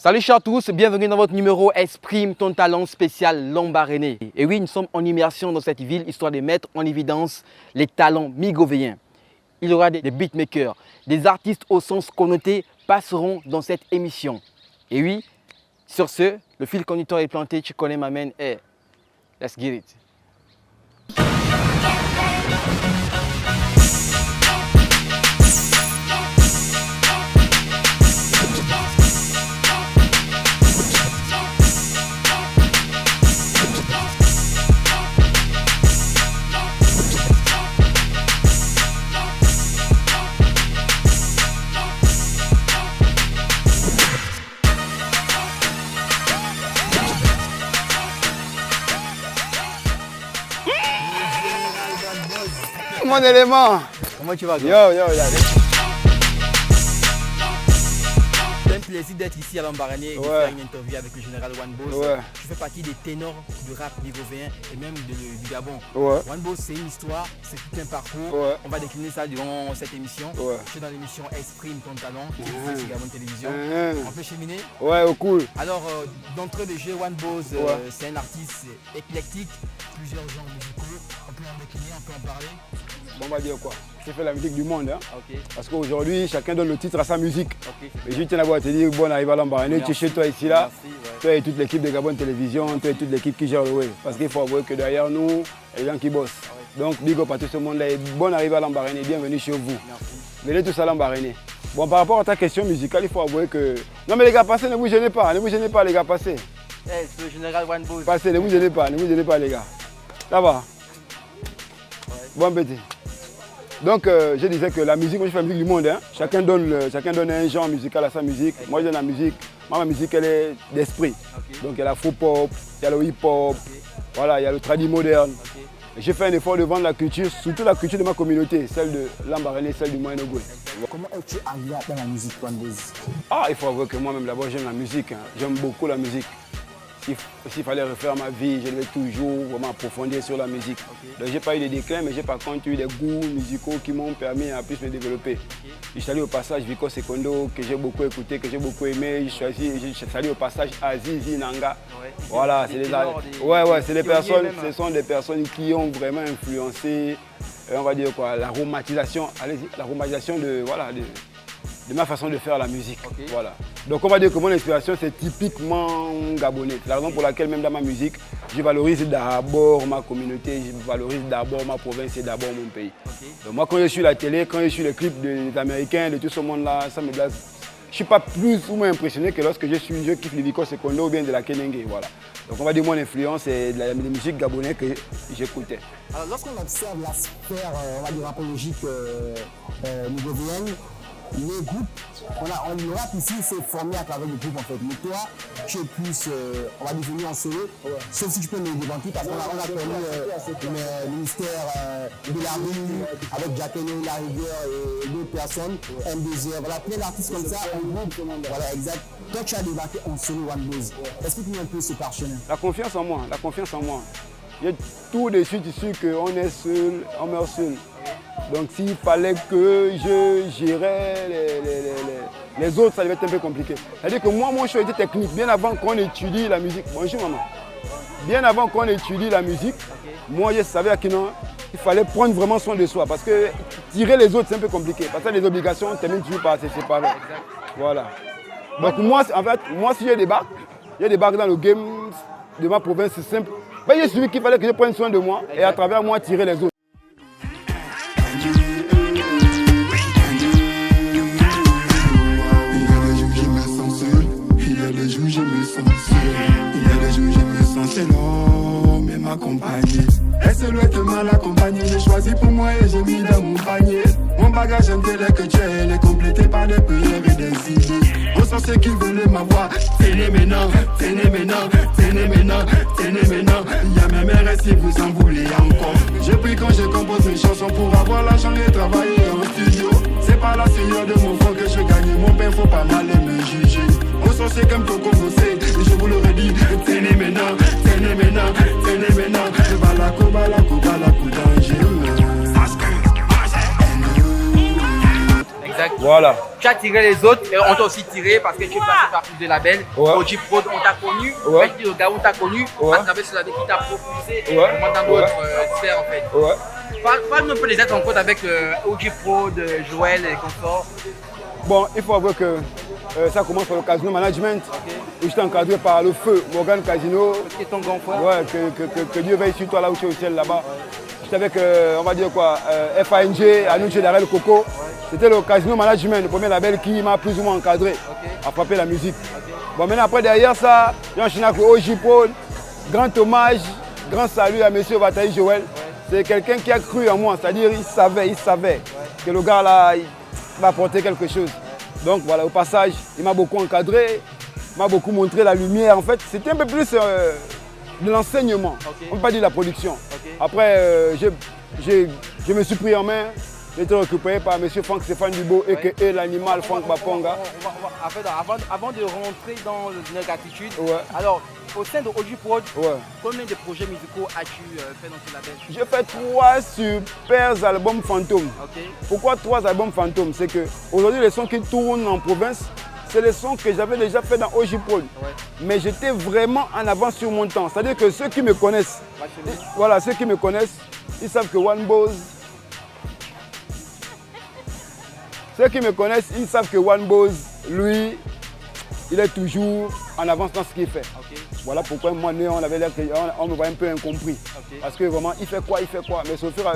Salut chers tous, bienvenue dans votre numéro Exprime ton talent spécial Lambaréné. Et oui, nous sommes en immersion dans cette ville histoire de mettre en évidence les talents migovéens. Il y aura des beatmakers, des artistes au sens connoté passeront dans cette émission. Et oui, sur ce, le fil conducteur est planté, tu connais ma main, hey, let's get it. Mon élément. Comment tu vas? Yo. C'est un plaisir d'être ici à Lambaréné et de faire une interview avec le général Wanboss. Tu fais partie des ténors du rap migovéen et même du Gabon. Wanboss, c'est une histoire, c'est tout un parcours. On va décliner ça durant cette émission. Je suis dans l'émission Exprime ton talent, qui est sur Gabon Télévision. On peut cheminer? Ouais, cool. Alors, d'entrée de jeu, Wanboss, c'est un artiste éclectique, plusieurs genres musicaux. On peut en décliner, on peut en parler. Bon, on va dire quoi? Je fais la musique du monde. Hein? Parce qu'aujourd'hui, chacun donne le titre à sa musique. Et je tiens d'abord à te dire, bon, on arrive à Lambaréné, tu es chez toi ici, là. Toi et toute l'équipe de Gabon Télévision, toi et toute l'équipe qui gère le web. Parce qu'il faut avouer que derrière nous, il y a des gens qui bossent. Donc, big up à tout ce monde-là et bonne arrivée à Lambaréné, bienvenue chez vous. Venez tous à Lambaréné. Bon, par rapport à ta question musicale, il faut avouer que... Non mais les gars, passez, ne vous gênez pas les gars, passez. C'est le général Wanboss. Passez, ne vous gênez pas les gars. Ça va? Bon petit. Donc je disais que la musique, moi je fais la musique du monde. Hein. Chacun donne un genre musical à sa musique. Moi je donne la musique. Moi ma musique elle est d'esprit. Donc il y a la faux pop, il y a le hip hop, voilà, il y a le tradi moderne. J'ai fait un effort de vendre la culture, surtout la culture de ma communauté, celle de Lambaréné, celle du Moyen-Ogooué. Comment es-tu arrivé dans la musique, Wanboss? Ah, il faut avouer que moi-même d'abord j'aime la musique. Hein. J'aime beaucoup la musique. S'il fallait refaire ma vie, je devais toujours vraiment approfondir sur la musique. Donc j'ai pas eu de déclin, mais j'ai par contre eu des goûts musicaux qui m'ont permis à plus me développer. Je salue au passage Vico Secondo, que j'ai beaucoup écouté, que j'ai beaucoup aimé. Je salue au passage Azizi Nanga. Voilà, c'est ce sont des personnes qui ont vraiment influencé, on va dire quoi, l'aromatisation de ma façon de faire la musique. Voilà. Donc on va dire que mon inspiration c'est typiquement gabonais. C'est la raison pour laquelle même dans ma musique, je valorise d'abord ma communauté, je valorise d'abord ma province et d'abord mon pays. Donc moi quand je suis la télé, quand je suis les clips des Américains, de tout ce monde-là, ça me blesse. Je ne suis pas plus ou moins impressionné que lorsque je kiffe le Vico Secondo ou bien de la Kenenge. Voilà. Donc on va dire mon influence c'est de la musique gabonais que j'écoutais. Alors lorsqu'on observe la sphère rapologique migovéenne, les groupes, le rap ici c'est formé à travers les groupes en fait. Mais toi, tu es plus, on va dire venu en solo, sauf si tu peux me débanquer parce qu'on a connu le ministère de la rue avec Jacqueline, La Rivière et d'autres personnes, M2R, voilà, plein d'artistes comme ça, en groupe, voilà, exact. Toi tu as débarqué en solo Wanboss. Est-ce que tu es un peu ce parchemin? La confiance en moi. J'ai tout de suite su qu'on est seul, on meurt seul. Donc s'il fallait que je gérais les autres, ça devait être un peu compliqué. C'est-à-dire que moi, mon choix était technique. Bien avant qu'on étudie la musique, bonjour maman. Bien avant qu'on étudie la musique, moi je savais à qui non, il fallait prendre vraiment soin de soi. Parce que tirer les autres, c'est un peu compliqué. Parce que les obligations, on termine toujours par se séparer. Voilà. Donc moi, en fait, si je débarque dans le game de ma province, c'est simple. Ben, j'ai suivi qu'il fallait que je prenne soin de moi et à travers moi tirer les autres. Elle se doit être mal accompagnée. J'ai choisi pour moi et j'ai mis dans mon panier. Mon bagage intérêt que tu es, il est complété par des prières et des idées. On sent ceux qui veulent m'avoir. Tenez maintenant. Il y a même un si vous en voulez encore. J'ai pris quand je compose mes chansons pour avoir l'argent et travailler en studio. C'est pas la sueur de mon front que je gagne. Mon père faut pas mal me juger. On sent c'est comme Coco Bossé. Et je vous le redis. Tenez maintenant. Voilà. Tu as tiré les autres et on t'a aussi tiré parce que tu es passé par plus de labels. Ouais. OG Prod, on t'a connu. Ouais. Le gars, on t'a connu Ouais. à travers ce label qui t'a propulsé Ouais. dans d'autres sphères en fait. Ouais. Parle-nous un peu des rencontres avec OG Prod, Joël et consorts. Bon, il faut avouer que ça commence par le Casino Management, où j'étais encadré par le feu Morgan Casino. Qui est ton grand frère? Ouais, que Dieu veille sur toi là où tu es au ciel là-bas. J'étais avec, on va dire quoi, FANG, Anouche Darel Coco. C'était le Casino Management, le premier label qui m'a plus ou moins encadré à frapper la musique. Bon, maintenant après derrière ça, j'ai enchaîné avec OG Prod. Grand hommage, grand salut à monsieur Vataï Joël. C'est quelqu'un qui a cru en moi, c'est-à-dire il savait que le gars là, il va apporter quelque chose. Donc voilà, au passage, il m'a beaucoup encadré, m'a beaucoup montré la lumière. En fait, c'était un peu plus de l'enseignement, on ne peut pas dire la production. Après, je me suis pris en main, j'ai été récupéré par M. Franck Stéphane Dubo, a.k.a. l'animal Franck Baponga. En fait, avant de rentrer dans la gratitude, Ouais. alors au sein de OG Prod, Ouais. combien de projets musicaux as-tu fait dans ce label? J'ai fait 3 super albums fantômes. Ok. Pourquoi 3 albums fantômes? C'est que aujourd'hui les sons qui tournent en province, c'est les sons que j'avais déjà fait dans OG Prod. Ouais. Mais j'étais vraiment en avance sur mon temps. C'est-à-dire que ceux qui me connaissent, voilà, ceux qui me connaissent, ils savent que One Boss. Ceux qui me connaissent, ils savent que One Boss, lui, il est toujours en avance dans ce qu'il fait. Ok. Voilà pourquoi moi, on avait l'air on me voit un peu incompris. Ok. Parce que vraiment, il fait quoi. Mais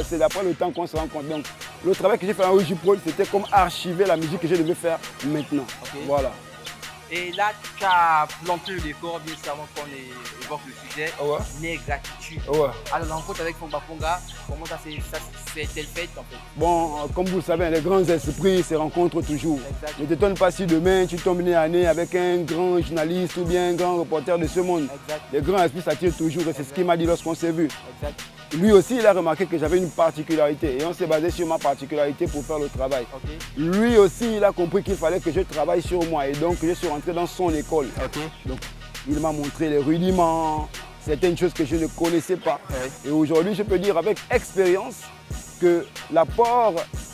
c'est après le temps qu'on se rend compte. Donc, le travail que j'ai fait en OG Prod, c'était comme archiver la musique que je devais faire maintenant. Ok. Voilà. Et là, tu as planté le décor bien avant qu'on évoque le sujet. Ouais. Né gratitude. Ouais. Alors, la rencontre avec Franck Baponga, comment ça s'est-elle faite en fait? Bon, comme vous le savez, les grands esprits se rencontrent toujours. Exact. Ne t'étonne pas si demain tu tombes nez à nez avec un grand journaliste ou bien un grand reporter de ce monde. Exact. Les grands esprits s'attirent toujours et c'est ce qu'il m'a dit lorsqu'on s'est vu. Exact. Lui aussi, il a remarqué que j'avais une particularité et on s'est basé sur ma particularité pour faire le travail. Ok. Lui aussi, il a compris qu'il fallait que je travaille sur moi et donc je suis rentré dans son école. Ok. Donc, il m'a montré les rudiments, certaines choses que je ne connaissais pas. Ouais. Et aujourd'hui, je peux dire avec expérience que l'apport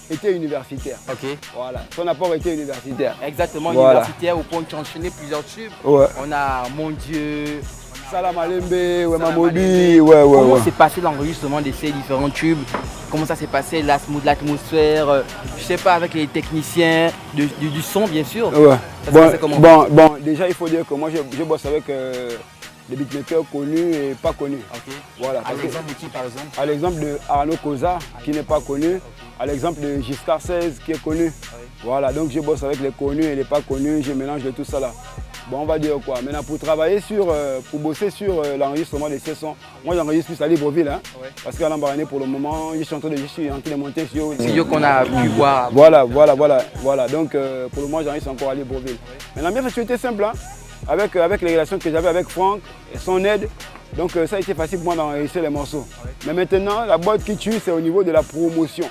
était universitaire. Ok. Voilà, son apport était universitaire. Exactement, Voilà. universitaire au point que tu as enchaîné plusieurs tubes. Ouais. On a Mon Dieu. Salam Alembe, ouais, Salam Mamobi, Alembe. ouais. Comment s'est passé l'enregistrement de ces différents tubes? Comment ça s'est passé, l'atmosphère, je sais pas, avec les techniciens, du son bien sûr. Ouais. Ça s'est passé comment? Bon, déjà il faut dire que moi je bosse avec des beatmakers connus et pas connus. Ok. Voilà. À parce que- l'exemple de qui par exemple? à l'exemple de Arnaud Koza, qui n'est pas connu, à l'exemple de Giscard 16, qui est connu. Voilà, donc je bosse avec les connus et les pas connus, je mélange de tout ça là. Bon, on va dire quoi. Maintenant, pour travailler pour bosser sur l'enregistrement de ces sons, moi j'enregistre plus à Libreville, hein, Ouais. parce qu'à Lambaréné, pour le moment, je suis en train de monter un studio. Studio qu'on a pu voir. Voilà. Donc, pour le moment, j'enregistre encore à Libreville. Maintenant, bien fait, c'était simple, hein, avec les relations que j'avais avec Franck et son aide. Donc, ça a été facile pour moi d'enregistrer les morceaux. Mais maintenant, la boîte qui tue, c'est au niveau de la promotion.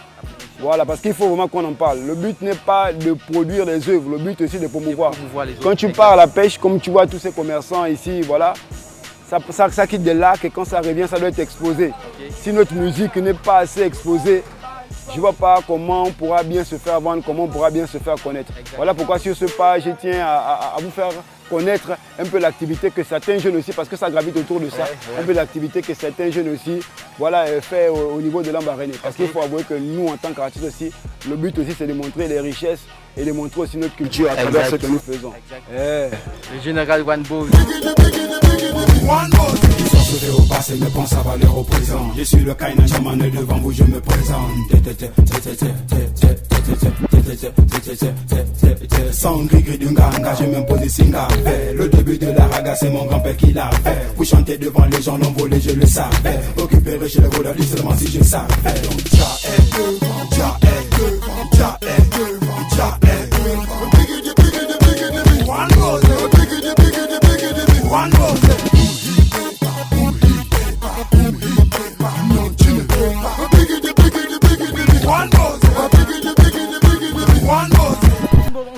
Voilà, parce qu'il faut vraiment qu'on en parle. Le but n'est pas de produire des œuvres, le but aussi de promouvoir. promouvoir les autres. Quand tu pars à la pêche, comme tu vois tous ces commerçants ici, voilà, ça quitte des lacs et quand ça revient, ça doit être exposé. Si notre musique n'est pas assez exposée, je ne vois pas comment on pourra bien se faire vendre, comment on pourra bien se faire connaître. Voilà pourquoi sur ce pas, je tiens à vous faire connaître un peu l'activité que certains jeunes aussi, parce que ça gravite autour de ça, un peu l'activité que certains jeunes aussi fait au niveau de Lambaréné. Parce qu'il faut avouer que nous, en tant qu'artistes aussi, le but aussi c'est de montrer les richesses et de montrer aussi notre culture à travers ce que nous faisons. Le général One Boss. Ils sont sautés au passé, ne pensent à valeur au présent. Je suis le Kainan Shaman et devant vous je me présente. Sans gris d'un ganga, je m'impose singa. Le début de la raga, c'est mon grand-père qui l'a fait. Vous chantez devant les gens, l'envolé, je le savais. Occupé chez les voleurs, seulement si je savais. Donc, One Boss.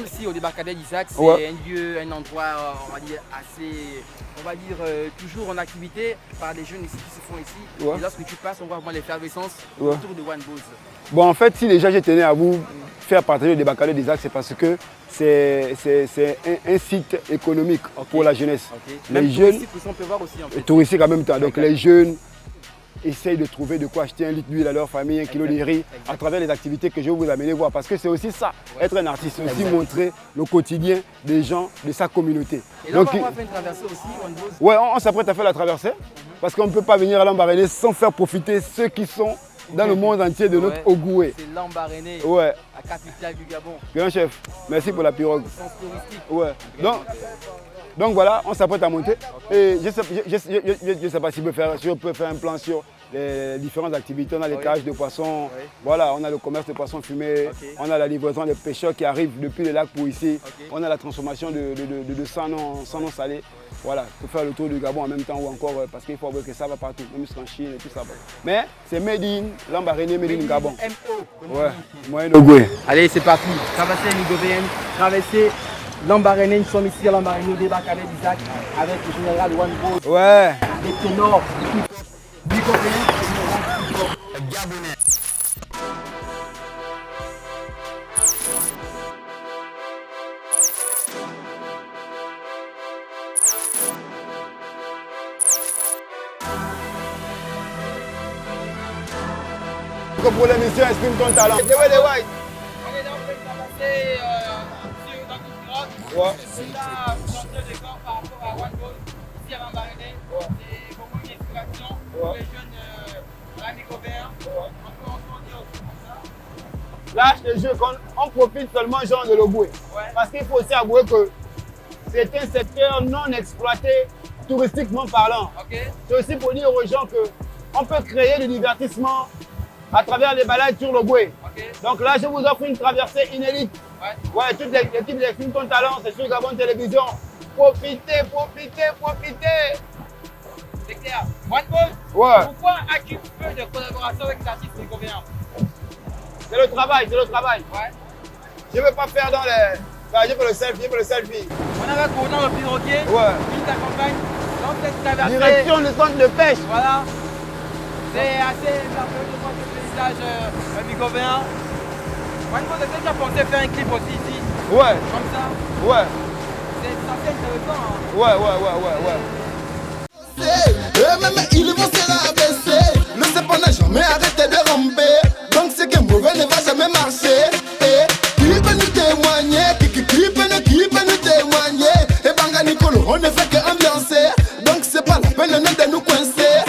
Ici au débarcadère d'Isaac, c'est Ouais. un lieu, un endroit, on va dire, toujours en activité par des jeunes ici qui se font ici. Ouais. Et lorsque tu passes, on voit vraiment l'effervescence Ouais. autour de One Boss. Bon, en fait, si déjà je tenais à vous faire partager le débarcadère d'Isaac, c'est parce que c'est un site économique pour la jeunesse. Les Même jeunes, touristique aussi, on peut voir aussi en fait. touristique en même temps. Donc les jeunes essayent de trouver de quoi acheter un litre d'huile à leur famille, un kilo de riz, à travers les activités que je vais vous amener voir. Parce que c'est aussi ça, être un artiste, c'est aussi montrer le quotidien des gens, de sa communauté. Et là, on va faire une traversée aussi, ouais, on s'apprête à faire la traversée, parce qu'on ne peut pas venir à Lambaréné sans faire profiter ceux qui sont dans le monde entier de notre Ogoué. C'est Lambaréné, ouais. la capitale du Gabon. Grand chef, merci pour la pirogue. Sens touristique. Ouais. Donc voilà, on s'apprête à monter. Et je ne sais pas si je peux faire un plan sur les différentes activités. On a les cages de poissons, voilà, on a le commerce de poissons fumés, on a la livraison des pêcheurs qui arrivent depuis le lac pour ici, on a la transformation de sang non salé. Voilà, pour faire le tour du Gabon en même temps ou encore parce qu'il faut voir que ça va partout, même jusqu'en Chine et tout ça. Mais c'est Made in Lambaréné, Made in Gabon. Ouais, moyen Ogoué. Allez, c'est parti. Traverser Migovéenne, traverser Lambaréné. Nous sommes ici à Lambaréné, au débarcadère d'Isaac avec le général Wanbo. Ouais. Les ténors, Migovéenne, général Gabonais. Pour l'émission Exprime ton talent. On est là en train de traverser dans toute grotte. C'est là, vous entrez le décor par rapport à Wanbo, ici à Lambaréné. C'est beaucoup une inspiration pour les jeunes Migovéens. On peut dire aussi comme ça. Là, je te jure qu'on profite seulement genre de l'Ogoué. Parce qu'il faut aussi avouer que c'est un secteur non exploité touristiquement parlant. C'est aussi pour dire aux gens qu'on peut créer du divertissement à travers les balades sur l'Ogoué. Donc là, je vous offre une traversée inédite. Ouais, toute l'équipe d'Exprime ton talent, c'est sur Gabon Télévision. Profitez. C'est clair. Wanbo, pourquoi as-tu peu de collaboration avec les artistes migovéens? C'est le travail. Ouais. Je ne veux pas faire dans les... Enfin, je fais le selfie. On est avec Conan le piroguier, qui t'accompagne dans cette traversée. Direction le centre de pêche. Voilà. C'est assez merveilleux de voir ce paysage migovéen. Wanbo, est-ce que tu as pensé faire un clip aussi ici? Ouais. Comme ça? Ouais. C'est assez intéressant. Hein? Ouais. Même ils vont se la baisser. Le serpent n'a jamais arrêté de ramper. Donc c'est que mauvais ne va jamais marcher. Qui peut nous témoigner? Qui peut nous témoigner? Et Banga Nicolo, on ne fait que ambiancer. Donc c'est pas la peine de nous coincer.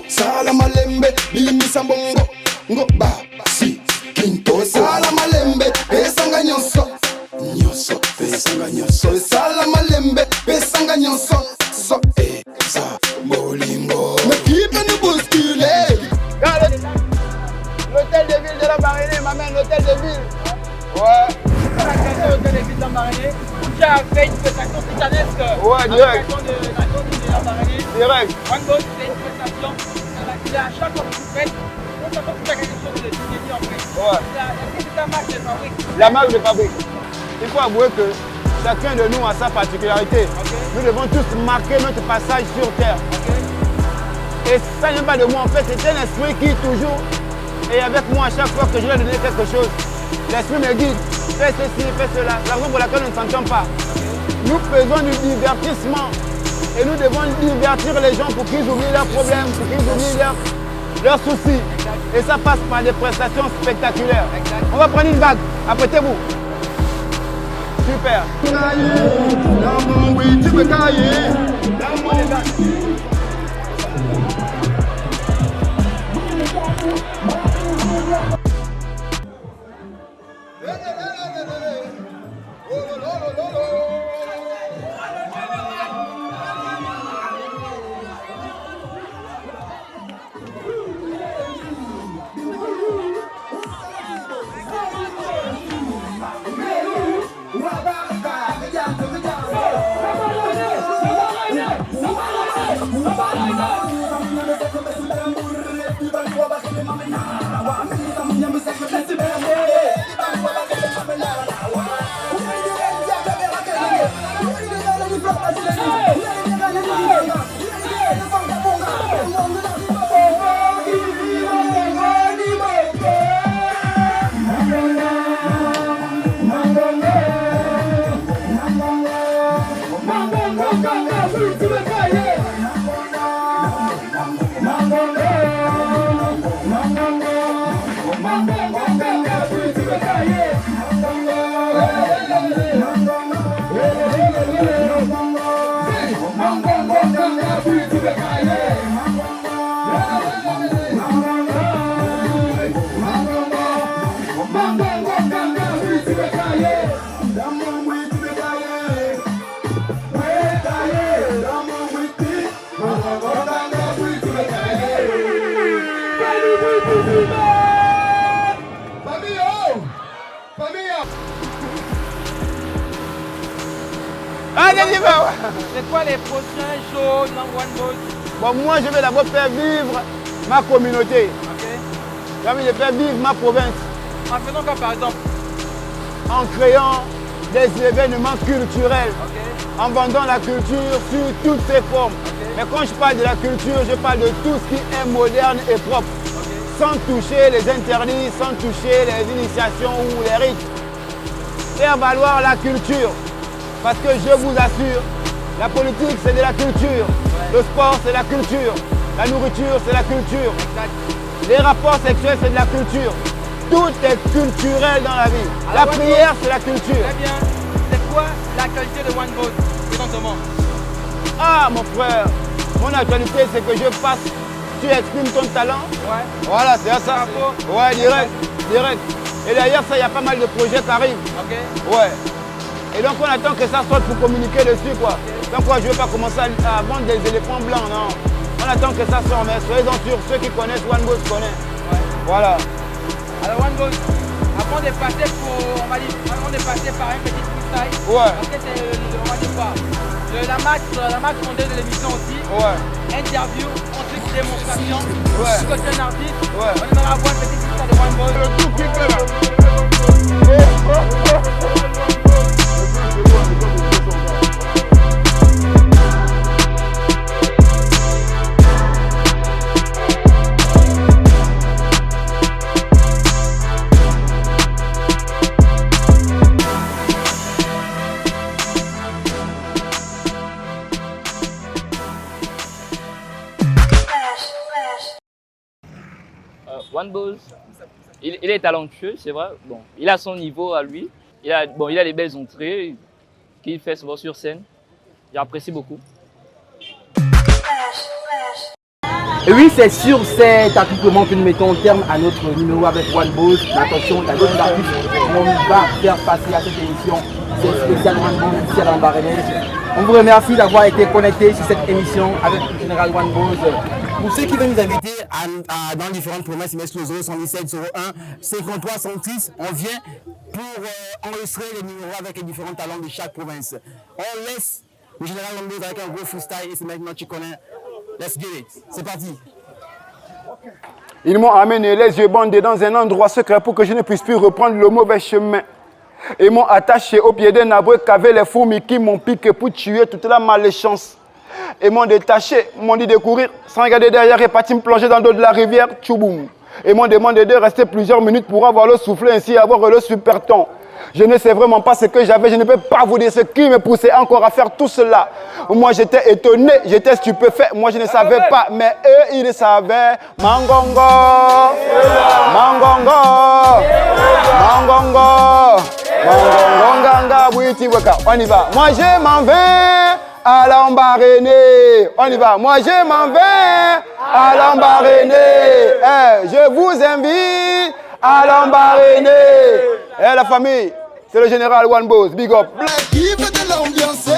Salamalembe, bimi sambongo, ngo ba si kinto. Salamalembe, pesanga nyonso, pesanga nyonso. Salamalembe, pesanga nyonso, so sa bolingo. Mais qui peut nous bousculer? L'hôtel de ville de Lambaréné m'amène l'hôtel de ville. Ouais. La création de l'hôtel de ville de Lambaréné, tu as fait une prestation titanesque. Ouais, direct. La création de Lambaréné. Direct. Wanbo, c'est une prestation. À chaque fois que vous faites, on s'entend que tu as quelque chose de inédit en fait. Ouais. C'est ta marque de fabrique. La marque de fabrique. Il faut avouer que chacun de nous a sa particularité. Nous devons tous marquer notre passage sur Terre. Et ça n'est pas de moi en fait, c'est un esprit qui toujours est avec moi à chaque fois que je vais donner quelque chose. L'esprit me guide, fais ceci, fais cela. La raison pour laquelle nous ne s'entendons pas. Nous faisons du divertissement. Et nous devons divertir les gens pour qu'ils oublient leurs problèmes, pour qu'ils oublient leurs soucis. Et ça passe par des prestations spectaculaires. On va prendre une vague, apprêtez-vous. Super. C'est quoi les prochains shows dans One Boss? Bon, moi, je vais d'abord faire vivre ma communauté. Ok. J'ai envie de faire vivre ma province. En faisant quoi par exemple? En créant des événements culturels. Ok. En vendant la culture sur toutes ses formes. Okay. Mais quand je parle de la culture, je parle de tout ce qui est moderne et propre. Okay. Sans toucher les interdits, sans toucher les initiations ou les rites. Faire valoir la culture. Parce que je vous assure, la politique c'est de la culture. Ouais. Le sport c'est la culture. La nourriture c'est la culture. Exact. Les rapports sexuels c'est de la culture. Tout est culturel dans la vie. Alors, la prière c'est la culture. Très bien. C'est quoi l'actualité de One Boss présentement? Ah mon frère, mon actualité c'est que je passe, tu exprimes ton talent. Ouais. Voilà, c'est ça. Ouais, direct, direct. Et derrière ça, il y a pas mal de projets qui arrivent. Ok. Ouais. Et donc on attend que ça sorte pour communiquer dessus quoi. Donc moi je ne vais pas commencer à vendre des éléphants blancs, non. On attend que ça sorte, mais soyez-en sûrs, ceux qui connaissent One Boss connaissent. Ouais. Voilà. Alors One Boss, avant de passer par un petit freestyle, Ouais. parce que c'est, on va dire quoi, la marque fondée de l'émission aussi, Ouais. interview, ensuite démonstration, Ouais. tu es un artiste, Ouais. on aimerait avoir un petit freestyle de One Boss. Le tout qui fait là. One Boss, il est talentueux, c'est vrai. Bon, il a son niveau à lui. Il a les belles entrées qu'il fait souvent sur scène. J'apprécie beaucoup. Et oui, c'est sur cet accouplement que nous mettons au terme à notre numéro avec One Boss. Attention, il y a d'autres artistes qu'on va faire passer à cette émission. C'est spécialement ici à l'Ambarénais. On vous remercie d'avoir été connectés sur cette émission avec le général One Boss. Pour ceux qui veulent nous inviter dans différentes provinces, ils mettent le 017 01 53 106. On vient pour enregistrer les numéros avec les différents talents de chaque province. On laisse le général One Boss avec un gros freestyle et c'est maintenant tu connais. Let's get it. C'est parti. Ils m'ont amené les yeux bandés dans un endroit secret pour que je ne puisse plus reprendre le mauvais chemin. Ils m'ont attaché au pied d'un arbre qu'avaient les fourmis qui m'ont piqué pour tuer toute la malchance. Ils m'ont détaché, m'ont dit de courir sans regarder derrière et parti me plonger dans l'eau de la rivière Tchouboum. Ils m'ont demandé de rester plusieurs minutes pour avoir le souffle et ainsi avoir le super ton. Je ne sais vraiment pas ce que j'avais, je ne peux pas vous dire ce qui me poussait encore à faire tout cela. Moi j'étais étonné, j'étais stupéfait, moi je ne savais pas, mais eux ils savaient. Mangongo, Mangongo, Mangongo, Mangongo, Ganga, Witi Waka. On y va. Moi je m'en vais à l'Ambarénée. On y va. Moi je m'en vais à l'Ambarénée. Je vous invite à l'Ambarénée. La famille, c'est le général One Boss. Big up. Qui veut de l'ambiance?